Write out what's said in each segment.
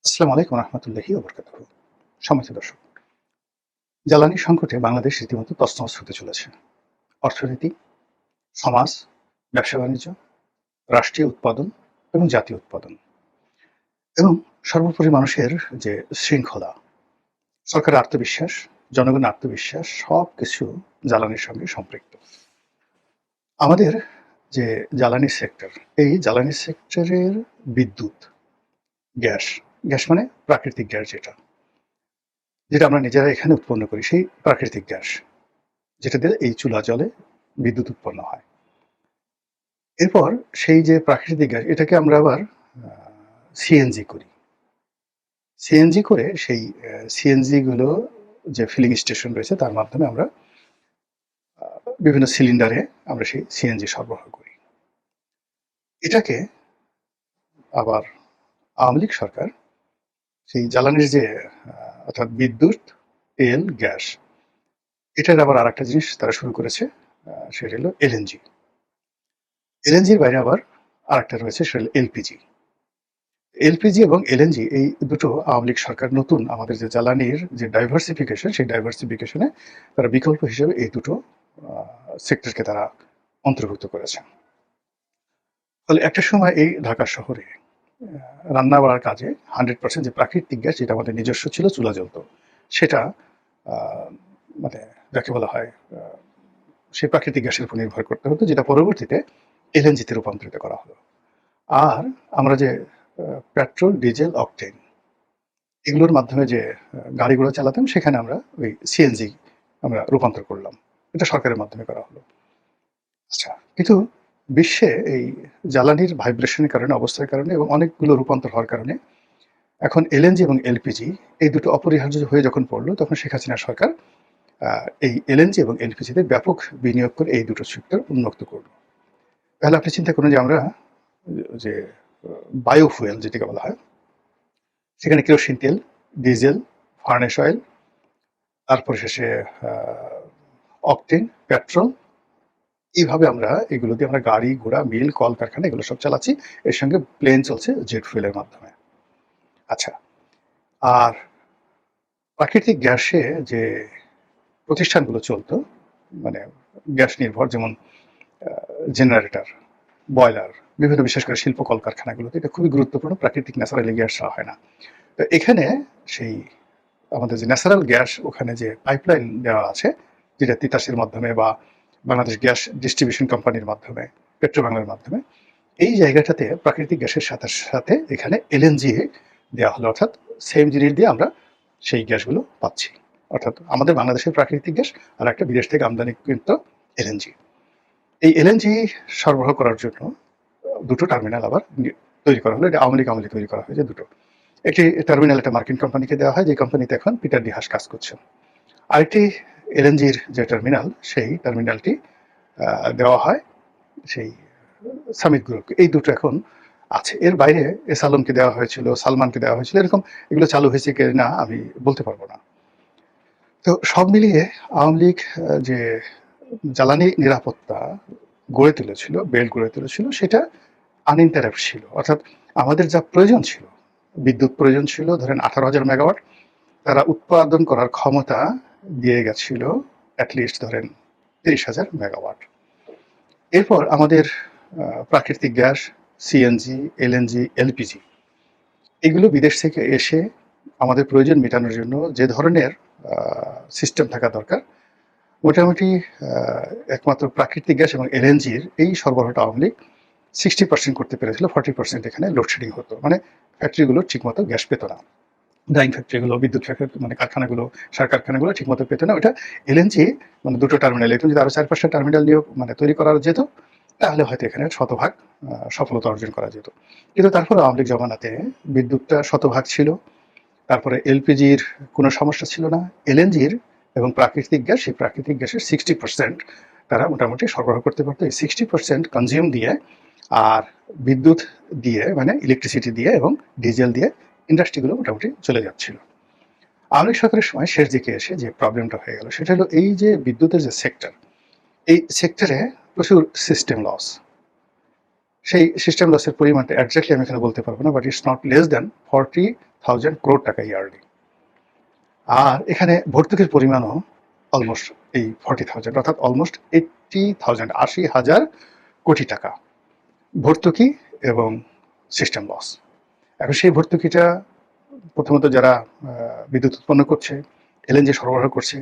আসসালামু আলাইকুম রহমতুল্লাহি ওবরকাতুহু। সম্মানিত দর্শক, জ্বালানি সংকটে বাংলাদেশ রীতিমতো তছনছ হতে চলেছে। অর্থনীতি, সমাজ, ব্যবসা-বাণিজ্য, রাষ্ট্রীয় উৎপাদন এবং জাতীয় উৎপাদন এবং সর্বোপরি মানুষের যে শৃঙ্খলা, সরকারের আত্মবিশ্বাস, জনগণের আত্মবিশ্বাস সবকিছু জ্বালানির সঙ্গে সম্পৃক্ত। আমাদের যে জ্বালানি সেক্টর, এই জ্বালানি সেক্টরের বিদ্যুৎ, গ্যাস, গ্যাস মানে প্রাকৃতিক গ্যাস যেটা আমরা নিজেরা এখানে উৎপন্ন করি, সেই প্রাকৃতিক গ্যাস। যেটা দিয়ে এই চুলা জ্বলে বিদ্যুৎ উৎপন্ন হয়। এরপর সেই যে প্রাকৃতিক গ্যাস এটাকে আমরা আবার সিএনজি করি। সিএনজি করে সেই সিএনজি গুলো যে ফিলিং স্টেশন রয়েছে তার মাধ্যমে আমরা বিভিন্ন সিলিন্ডারে আমরা সেই সিএনজি সরবরাহ করি। এটাকে আবার আওয়ামী লীগ সরকার সেই জ্বালানির যে অর্থাৎ বিদ্যুৎ, তেল, গ্যাস এটার আবার আরেকটা জিনিস তারা শুরু করেছে, সেটা হলো এলএনজি। এলএনজির বাইরে আবার আরেকটা রয়েছে, সেটা হলো এলপিজি। এলপিজি এবং এলএনজি এই দুটো আওয়ামী লীগ সরকার নতুন আমাদের যে জ্বালানির যে ডাইভার্সিফিকেশন, সেই ডাইভার্সিফিকেশনে তারা বিকল্প হিসেবে এই দুটো সেক্টরকে তারা অন্তর্ভুক্ত করেছে। ফলে একটা সময় এই ঢাকা শহরে রান্না বাড়ার কাজে 100% যে প্রাকৃতিক গ্যাস যেটা আমাদের নিজস্ব ছিল, চুলা জ্বলত, সেটা মানে যাকে বলা হয় সেই প্রাকৃতিক গ্যাসের উপর নির্ভর করতে হতো, যেটা পরবর্তীতে এলএনজিতে রূপান্তরিত করা হলো। আর আমরা যে পেট্রোল, ডিজেল, অকটেন এগুলোর মাধ্যমে যে গাড়িগুলো চালাতাম, সেখানে আমরা ওই সিএনজি আমরা রূপান্তর করলাম। এটা সরকারের মাধ্যমে করা হলো। আচ্ছা, কিন্তু বিশ্বে এই জ্বালানির ভাইব্রেশনের কারণে, অবস্থার কারণে এবং অনেকগুলো রূপান্তর হওয়ার কারণে এখন এলএনজি এবং এলপিজি এই দুটো অপরিহার্য হয়ে যখন পড়লো, তখন শেখ হাসিনা সরকার এই এলএনজি এবং এলপিজিতে ব্যাপক বিনিয়োগ করে এই দুটো সেক্টর উন্মুক্ত করলো। তাহলে আপনি চিন্তা করুন যে আমরা যে বায়োফুয়েল যেটাকে বলা হয়, সেখানে কেরোসিন তেল, ডিজেল, ফার্নেস অয়েল, তারপরে শেষে অকটেন, পেট্রোল, এইভাবে আমরা এগুলো দিয়ে আমরা গাড়ি ঘোড়া, মিল, কলকারখানা এগুলো সব চালাচ্ছি। এর সঙ্গে প্লেন চলছে জেট ফুয়েলের মাধ্যমে। আচ্ছা, আর প্রাকৃতিক গ্যাসে যে প্রতিষ্ঠানগুলো চলতো, মানে গ্যাস নির্ভর, যেমন জেনারেটর, বয়লার, বিভিন্ন বিশেষ করে শিল্প কলকারখানাগুলোতে এটা খুবই গুরুত্বপূর্ণ, প্রাকৃতিক ন্যাচারালি গ্যাস ছাড়া হয় না। তো এখানে সেই আমাদের যে ন্যাচারাল গ্যাস, ওখানে যে পাইপলাইন দেওয়া আছে, যেটা তিতাসের মাধ্যমে বা বাংলাদেশ গ্যাস ডিস্ট্রিবিউশন কোম্পানির মাধ্যমে, পেট্রোবাংলার মাধ্যমে, এই জায়গাটাতে প্রাকৃতিক গ্যাসের সাথে সাথে এখানে এলএনজি দেওয়া হলো, অর্থাৎ সেম জিনিস দিয়ে আমরা সেই গ্যাসগুলো পাচ্ছি। অর্থাৎ আমাদের বাংলাদেশের প্রাকৃতিক গ্যাস আর একটা বিদেশ থেকে আমদানিকৃত এলএনজি। এই এলএনজি সরবরাহ করার জন্য দুটো টার্মিনাল আবার তৈরি করা হলো। এটা আওয়ামী লীগ আমলে তৈরি করা হয়েছে দুটো। একটি টার্মিনাল একটা মার্কিন কোম্পানিকে দেওয়া হয়, যে কোম্পানিতে এখন পিটার ডি হাস কাজ করছেন। আরেকটি এলএনজির যে টার্মিনাল, সেই টার্মিনালটি দেওয়া হয় সেই সামিট গ্রুপকে। এই দুটো এখন আছে। এর বাইরে এস আলমকে দেওয়া হয়েছিল, সালমানকে দেওয়া হয়েছিল, এরকম এগুলো চালু হয়েছে কি না আমি বলতে পারবো না। তো সব মিলিয়ে আওয়ামী লীগ যে জ্বালানি নিরাপত্তা গড়ে তুলেছিল, বেল্ট গড়ে তুলেছিল, সেটা আনইন্টারাপ্ট ছিল। অর্থাৎ আমাদের যা প্রয়োজন ছিল, বিদ্যুৎ প্রয়োজন ছিল ধরেন 18,000 মেগাওয়াট, তারা উৎপাদন করার ক্ষমতা দিয়ে গেছিল অ্যাটলিস্ট ধরেন 30,000 মেগাওয়াট। এরপর আমাদের প্রাকৃতিক গ্যাস, সিএনজি, এলএনজি, এলপিজি এগুলো বিদেশ থেকে এসে আমাদের প্রয়োজন মেটানোর জন্য যে ধরনের সিস্টেম থাকা দরকার, মোটামুটি একমাত্র প্রাকৃতিক গ্যাস এবং এলএনজির এই সরবরাহটা আওয়ামী লীগ 60% করতে পেরেছিল। 40% এখানে লোডশেডিং হতো, মানে ফ্যাক্টরিগুলো ঠিকমতো গ্যাস পেত না। ডাইং ফ্যাক্টরিগুলো, বিদ্যুৎ ফ্যাক্টরি, মানে কারখানাগুলো, সার কারখানাগুলো ঠিকমতো পেত না। ওটা এলএনজি মানে দুটো টার্মিনাল, এরকম যদি আরো 4-5টা টার্মিনাল নিয়ে মানে তৈরি করা যেত, তাহলে হয়তো এখানে শতভাগ সফলতা অর্জন করা যেত। কিন্তু তারপরে আওয়ামী লীগ জমানাতে বিদ্যুৎটা শতভাগ ছিল, তারপরে এলপিজির কোনো সমস্যা ছিল না, এলএনজির এবং প্রাকৃতিক গ্যাস, সেই প্রাকৃতিক গ্যাসের 60% তারা মোটামুটি সরবরাহ করতে পারতো। এই 60% কনজিউম দিয়ে আর বিদ্যুৎ দিয়ে, মানে ইলেকট্রিসিটি দিয়ে এবং ডিজেল দিয়ে ইন্ডাস্ট্রিগুলো মোটামুটি চলে যাচ্ছিল। আওয়ামী লীগ সরকারের সময় শেষ দিকে এসে যে প্রবলেমটা হয়ে গেল, সেটা হলো এই যে বিদ্যুতের যে সেক্টর, এই সেক্টরে প্রচুর সিস্টেম লস। সেই সিস্টেম লসের পরিমাণটা একজাক্টলি আমি এখানে বলতে পারবো না, but it's not less than 40,000 crore টাকা ইয়ারলি। আর এখানে ভর্তুকির পরিমাণও অলমোস্ট এই 40,000, অর্থাৎ অলমোস্ট 80,000, 80,000 কোটি টাকা ভর্তুকি এবং সিস্টেম লস। এখন সেই ভর্তুকিটা প্রথমত যারা বিদ্যুৎ উৎপন্ন করছে, এলএনজি সরবরাহ করছে,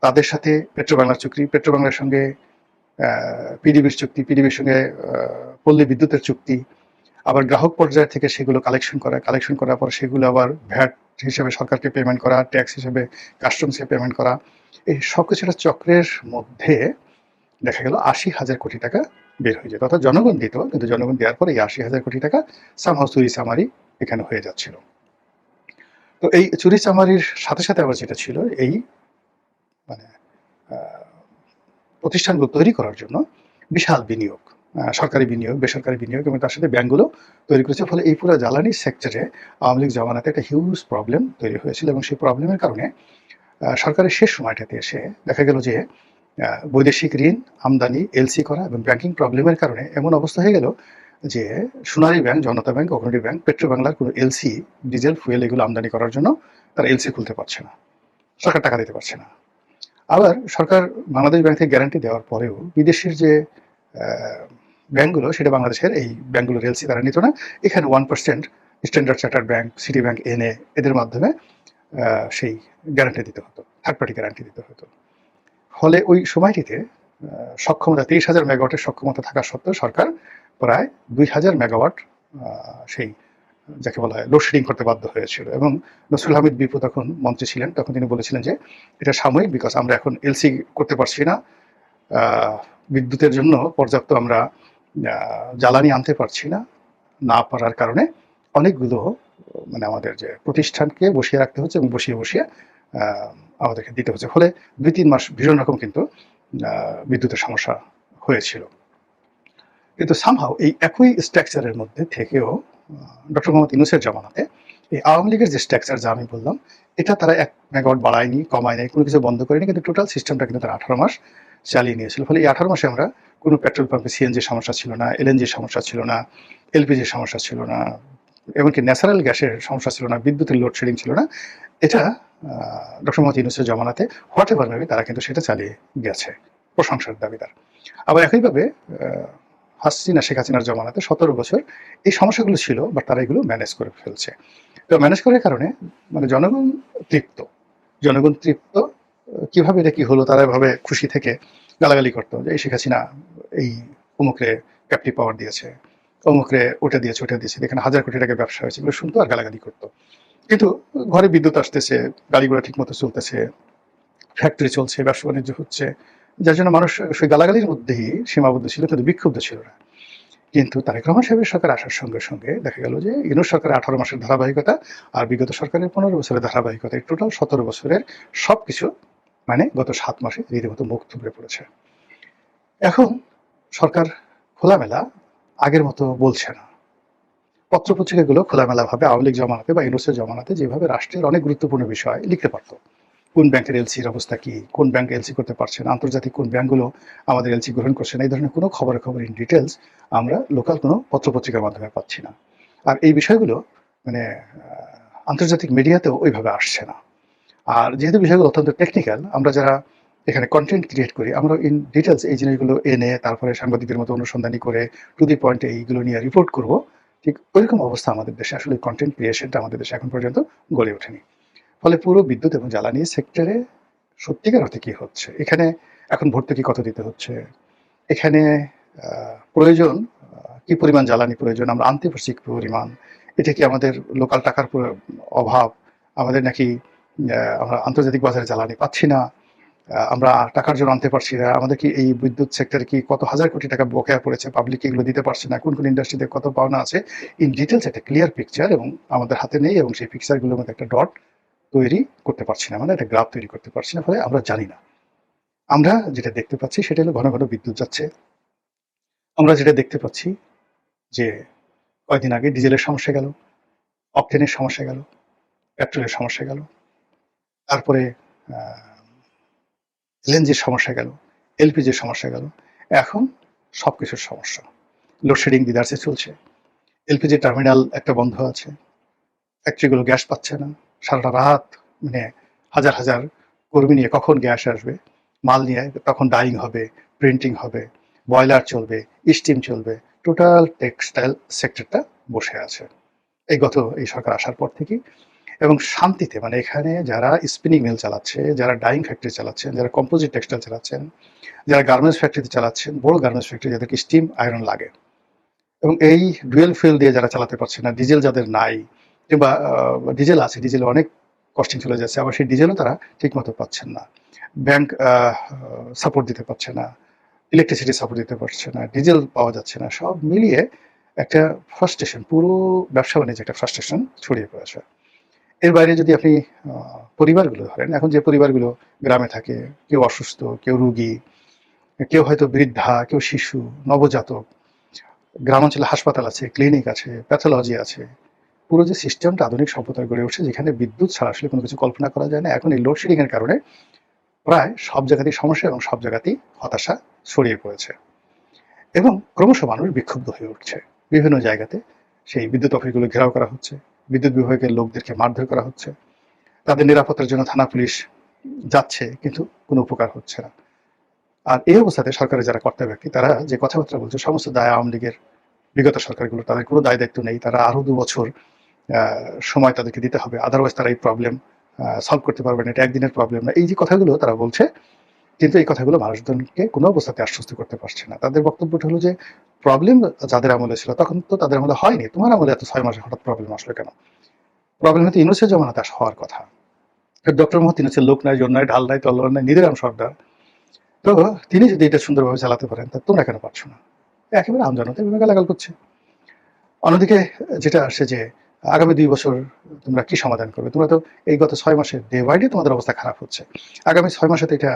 তাদের সাথে পেট্রোবাংলার চুক্তি, পেট্রোবাংলার সঙ্গে পিডিবির চুক্তি, পিডিবির সঙ্গে পল্লী বিদ্যুতের চুক্তি, আবার গ্রাহক পর্যায় থেকে সেগুলো কালেকশন করার পর সেগুলো আবার ভ্যাট হিসেবে সরকারকে পেমেন্ট করা, ট্যাক্স হিসেবে কাস্টমসকে পেমেন্ট করা, এই সব কিছু একটা চক্রের মধ্যে দেখা গেল 80,000 কোটি টাকা বের হয়ে যেত। অর্থাৎ জনগণ দিত, কিন্তু জনগণ দেওয়ার পরে এই 80,000 কোটি টাকা সামহাউ চুরি চামারি এখানে হয়ে যাচ্ছিল। তো এই চুরি চামারির সাথে সাথে আবার যেটা ছিল, এই মানে প্রতিষ্ঠানগুলো তৈরি করার জন্য বিশাল বিনিয়োগ, সরকারি বিনিয়োগ, বেসরকারি বিনিয়োগ এবং তার সাথে ব্যাংকগুলো তৈরি করেছে। ফলে এই পুরো জ্বালানি সেক্টরে আওয়ামী লীগ জমানাতে একটা হিউজ প্রবলেম তৈরি হয়েছিল এবং সেই প্রবলেমের কারণে সরকারের শেষ সময়টাতে এসে দেখা গেল যে বৈদেশিক ঋণ আমদানি, এলসি করা এবং ব্যাংকিং প্রবলেমের কারণে এমন অবস্থা হয়ে গেল যে সোনালী ব্যাংক, জনতা ব্যাংক, অগ্রণী ব্যাংক, পেট্রোবাংলার কোনো এলসি, ডিজেল, ফুয়েল এগুলো আমদানি করার জন্য তারা এলসি খুলতে পারছে না, সরকার টাকা দিতে পারছে না। আবার সরকার বাংলাদেশ ব্যাংক থেকে গ্যারান্টি দেওয়ার পরেও বিদেশের যে ব্যাংকগুলো, সেটা বাংলাদেশের এই ব্যাংকগুলোর এলসি তারা নিত না। এখানে 1% standard chartered bank, city bank এনে এদের মাধ্যমে সেই গ্যারান্টি দিতে হতো, থার্ড পার্টি গ্যারান্টি দিতে হতো। ফলে ওই সময়টিতে সক্ষমতা 30,000 মেগাওয়াটের সক্ষমতা থাকা সত্ত্বেও সরকার প্রায় 2,000 মেগাওয়াট সেই যাকে বলা হয় লোডশেডিং করতে বাধ্য হয়েছিল। এবং নসরুল হামিদ বিপু তখন মন্ত্রী ছিলেন, তখন তিনি বলেছিলেন যে এটা সাময়িক, বিকজ আমরা এখন এলসি করতে পারছি না, বিদ্যুতের জন্য পর্যাপ্ত আমরা জ্বালানি আনতে পারছি না, না পারার কারণে অনেকগুলো মানে আমাদের যে প্রতিষ্ঠানকে বসিয়ে রাখতে হচ্ছে এবং বসিয়ে বসিয়ে আমাদেরকে দিতে হচ্ছে। ফলে 2-3 মাস ভীষণ রকম কিন্তু বিদ্যুতের সমস্যা হয়েছিল। কিন্তু সামহাও এই একই স্ট্রাকচারের মধ্যে থেকেও ডক্টর মোহাম্মদ ইউনূসের জমানাতে এই আওয়ামী লীগের যে স্ট্রাকচার, যা আমি বললাম, এটা তারা 1 মেগাওয়াট বাড়ায়নি, কমায় নাই, কোনো কিছু বন্ধ করেনি, কিন্তু টোটাল সিস্টেমটা কিন্তু তারা 18 মাস চালিয়ে নিয়েছিল। ফলে এই 18 মাসে আমরা কোনো পেট্রোল পাম্পে সিএনজির সমস্যা ছিল না, এলএনজির সমস্যা ছিল না, এলপিজির সমস্যা ছিল না, এমনকি ন্যাচারাল গ্যাসের সমস্যা ছিল না, বিদ্যুতের লোডশেডিং ছিল না। এটা ডক্টর মোহাম্মদ ইউনূসের জমানাতে হোয়াট এভার মেবি তারা কিন্তু সেটা চালিয়ে গেছে, প্রশংসার দাবিদার। আবার একইভাবে হাসিনা, শেখ হাসিনার জমানাতে 17 বছর এই সমস্যাগুলো ছিল, বাট তারা এগুলো ম্যানেজ করে ফেলছে। তো ম্যানেজ করার কারণে মানে জনগণ তৃপ্ত। কিভাবে এটা কি হলো, তারা এভাবে খুশি থেকে গালাগালি করতো যে এই শেখ হাসিনা এই অমুকরে ক্যাপটিভ পাওয়ার দিয়েছে, অমুকরে ওটা দিয়েছে, এখানে 1,000 কোটি টাকা ব্যবসা হয়েছে, এগুলো শুনতো আর গালাগালি করতো। কিন্তু ঘরে বিদ্যুৎ আসতেছে, গাড়িগুলো ঠিক মতো চলতেছে, ফ্যাক্টরি চলছে, ব্যবসা বাণিজ্য হচ্ছে, যার জন্য মানুষ সেই গালাগালির মধ্যেই সীমাবদ্ধ ছিল, কিন্তু বিক্ষুব্ধ ছিল না। কিন্তু তারেক রহমান সাহেবের সরকার আসার সঙ্গে সঙ্গে দেখা গেল যে ইউনূস সরকারের 18 মাসের ধারাবাহিকতা আর বিগত সরকারের 15 বছরের ধারাবাহিকতা, টোটাল 17 বছরের সবকিছু মানে গত 7 মাসে রীতিমতো মুখ থুবড়ে পড়েছে। এখন সরকার খোলামেলা আগের মতো বলছে না। পত্রপত্রিকাগুলো খোলামেলাভাবে আওয়ামী লীগ জমানাতে বা ইউনূসের জমানাতে যেভাবে রাষ্ট্রের অনেক গুরুত্বপূর্ণ বিষয় লিখতে পারত, কোন ব্যাংকের এলসির অবস্থা কি, কোন ব্যাংক এলসি করতে পারছে না, আন্তর্জাতিক কোন ব্যাংকগুলো আমাদের এলসি গ্রহণ করছে না, এই ধরনের কোনো খবর ইন ডিটেলস আমরা লোকাল কোনো পত্রপত্রিকার মাধ্যমে পাচ্ছি না। আর এই বিষয়গুলো মানে আন্তর্জাতিক মিডিয়াতেও ওইভাবে আসছে না। আর যেহেতু বিষয়গুলো অত্যন্ত টেকনিক্যাল, আমরা যারা এখানে কন্টেন্ট ক্রিয়েট করি, আমরা ইন ডিটেলস এই জিনিসগুলো এনে তারপরে সাংবাদিকদের মতো অনুসন্ধানী করে টু দি পয়েন্টে এইগুলো নিয়ে রিপোর্ট করব, ঠিক ওইরকম অবস্থা আমাদের দেশে আসলে কন্টেন্ট ক্রিয়েশনটা আমাদের দেশে এখন পর্যন্ত গড়ে ওঠেনি। ফলে পুরো বিদ্যুৎ এবং জ্বালানি সেক্টরে সত্যিকার অর্থে কি হচ্ছে, এখানে এখন ভর্তুকি কত দিতে হচ্ছে, এখানে প্রয়োজন কি পরিমাণ জ্বালানি প্রয়োজন, আমরা আনতে পারছি কি পরিমাণ, এটা কি আমাদের লোকাল টাকার অভাব, আমাদের নাকি আমরা আন্তর্জাতিক বাজারে জ্বালানি পাচ্ছি না, আমরা টাকার জন্য আনতে পারছি না, আমাদের কি এই বিদ্যুৎ সেক্টরে কি কত হাজার কোটি টাকা বকেয়া পড়েছে, পাবলিক এগুলো দিতে পারছে না, কোন কোন ইন্ডাস্ট্রিতে কত পাওনা আছে, ইন ডিটেলস একটা ক্লিয়ার পিকচার এবং আমাদের হাতে নেই, এবং সেই পিকচারগুলোর মধ্যে একটা ডট তৈরি করতে পারছি না, মানে একটা গ্রাফ তৈরি করতে পারছি না। ফলে আমরা জানি না, আমরা যেটা দেখতে পাচ্ছি সেটা হলো ঘন ঘন বিদ্যুৎ যাচ্ছে। আমরা যেটা দেখতে পাচ্ছি যে কয়েকদিন আগে ডিজেলের সমস্যা গেল, অকটেনের সমস্যা গেল, পেট্রোলের সমস্যা গেল, তারপরে এলএনজির সমস্যা গেল, এলপিজির সমস্যা গেল, এখন সবকিছুর সমস্যা। লোডশেডিং বিদারসে চলছে, এলপিজি টার্মিনাল একটা বন্ধ আছে, ফ্যাক্টরিগুলো গ্যাস পাচ্ছে না, সারাটা রাত মানে হাজার হাজার কর্মী নিয়ে কখন গ্যাস আসবে, মাল নিয়ে তখন ডাইং হবে, প্রিন্টিং হবে, বয়লার চলবে, স্টিম চলবে, টোটাল টেক্সটাইল সেক্টরটা বসে আছে এই সরকার আসার পর থেকেই। এবং শান্তিতে মানে এখানে যারা স্পিনিং মিল চালাচ্ছে, যারা ডাইং ফ্যাক্টরি চালাচ্ছেন, যারা কম্পোজিট টেক্সটাইল চালাচ্ছেন, যারা গার্মেন্টস ফ্যাক্টরিতে চালাচ্ছেন, বড় গার্মেন্টস ফ্যাক্টরি যাদেরকে স্টিম আয়রন লাগে, এবং এই ডুয়েল ফুয়েল দিয়ে যারা চালাতে পারছে না, ডিজেল যাদের নাই, কিংবা ডিজেল আছে, ডিজেল অনেক কস্টিং চলে যাচ্ছে, আবার সেই ডিজেলও তারা ঠিকমতো পাচ্ছেন না, ব্যাংক সাপোর্ট দিতে পারছে না, ইলেকট্রিসিটি সাপোর্ট দিতে পারছে না, ডিজেল পাওয়া যাচ্ছে না, সব মিলিয়ে একটা ফ্রাস্ট্রেশন, পুরো ব্যবসা বাণিজ্যে একটা ফ্রাস্ট্রেশন ছড়িয়ে পড়েছে। এর বাইরে যদি আপনি পরিবারগুলো ধরেন, এখন যে পরিবারগুলো গ্রামে থাকে, কেউ অসুস্থ, কেউ রুগী, কেউ হয়তো বৃদ্ধা, কেউ শিশু, নবজাতক, গ্রামাঞ্চলে হাসপাতাল আছে, ক্লিনিক আছে, প্যাথোলজি আছে, পুরো যে সিস্টেমটা আধুনিক সভ্যতায় গড়ে উঠছে, যেখানে বিদ্যুৎ ছাড়া আসলে কোনো কিছু কল্পনা করা যায় না। এখন এই লোডশেডিং এর কারণে প্রায় সব জায়গাতেই সমস্যা এবং সব জায়গাতেই হতাশা ছড়িয়ে পড়েছে, এবং ক্রমশ মানুষ বিক্ষুব্ধ হয়ে উঠছে। বিভিন্ন জায়গাতে সেই বিদ্যুৎ অফিসগুলো ঘেরাও করা হচ্ছে, বিদ্যুৎ বিভাগের লোকদেরকে মারধর করা হচ্ছে, তাদের নিরাপত্তার জন্য থানা পুলিশ যাচ্ছে, কিন্তু কোনো উপকার হচ্ছে না। আর এই অবস্থাতে সরকারের যারা কর্তা ব্যক্তি, তারা যে কথাবার্তা বলছে, সমস্ত দায় আওয়ামী লীগের বিগত সরকারগুলো, তাদের কোনো দায় দায়িত্ব নেই, তারা আরো 2 বছর সময় তাদেরকে দিতে হবে, আদারওয়াইজ তারা এই প্রবলেম সলভ করতে পারবে না, এটা একদিনের প্রবলেম না, এই যে কথাগুলো তারা বলছে, কিন্তু এই কথাগুলো মানুষজনকে কোনো অবস্থাতে আশ্বস্ত করতে পারছে না। তাদের বক্তব্যটা হলো যে প্রবলেম যাদের আমলে ছিল তখন তো তাদের আমলে হয়নি, তোমার আমলে এত 6 মাসে হঠাৎ প্রবলেম আসলো কেন? প্রবলেম হয়তো ইউনূসের জমানাতে হওয়ার কথা। ডক্টর মোহাম্মদ ইউনূসের লোক নাই, জন নাই, ঢাল নাই, তলোয়ার নাই, নিধিরাম সর্দার, তো তিনি যদি এটা সুন্দরভাবে চালাতে পারেন, তা তোমরা কেন পারছো না? একেবারে আমজনতা এভাবে গালাগাল করছে। অন্যদিকে যেটা আসছে যে আগামী 2 বছর তোমরা কি সমাধান করবে? তোমরা তো এই গত 6 মাসে ডে বাই ডে তোমাদের অবস্থা খারাপ হচ্ছে। আগামী 6 মাসে তো এটা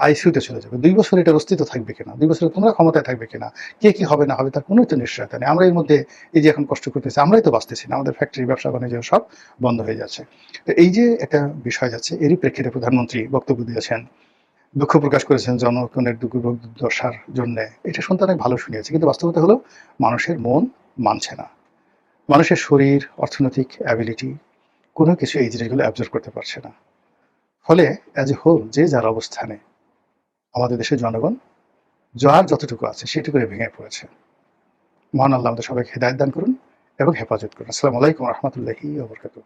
আইসিইউতে চলে যাবে। 2 বছর এটার অস্তিত্ব থাকবে কিনা? 2 বছরে তোমরা ক্ষমতায় থাকবে কিনা? কে কি হবে না হবে তার কোনো তো নিশ্চয়তা নেই। আমরা এর মধ্যে এই যে এখন কষ্ট করতেছি, আমরাই তো বাঁচতেছি না। আমাদের ফ্যাক্টরি, ব্যবসা বাণিজ্য সব বন্ধ হয়ে যাচ্ছে। তো এই যে একটা বিষয় যাচ্ছে, এরই প্রেক্ষিতে প্রধানমন্ত্রী বক্তব্য দিয়েছেন, দুঃখ প্রকাশ করেছেন জনগণের দুর্ভোগ দুর্দশার জন্যে। এটা শুনতে অনেক ভালো শুনিয়েছে, কিন্তু বাস্তবতা হলো মানুষের মন মানছে না। মানুষের শরীর, অর্থনৈতিক অ্যাবিলিটি কোনো কিছু এই জিনিসগুলো অ্যাবজর্ব করতে পারছে না। ফলে অ্যাজ এ হোল যে যার অবস্থানে আমাদের দেশের জনগণ যার যতটুকু আছে সেটুকুই ভেঙে পড়েছে। মহান আল্লাহ আমাদের সবাইকে হেদায়েত দান করুন এবং হেফাজত করুন। আসসালামু আলাইকুম ওয়া রাহমাতুল্লাহি ওয়া বারাকাতুহু।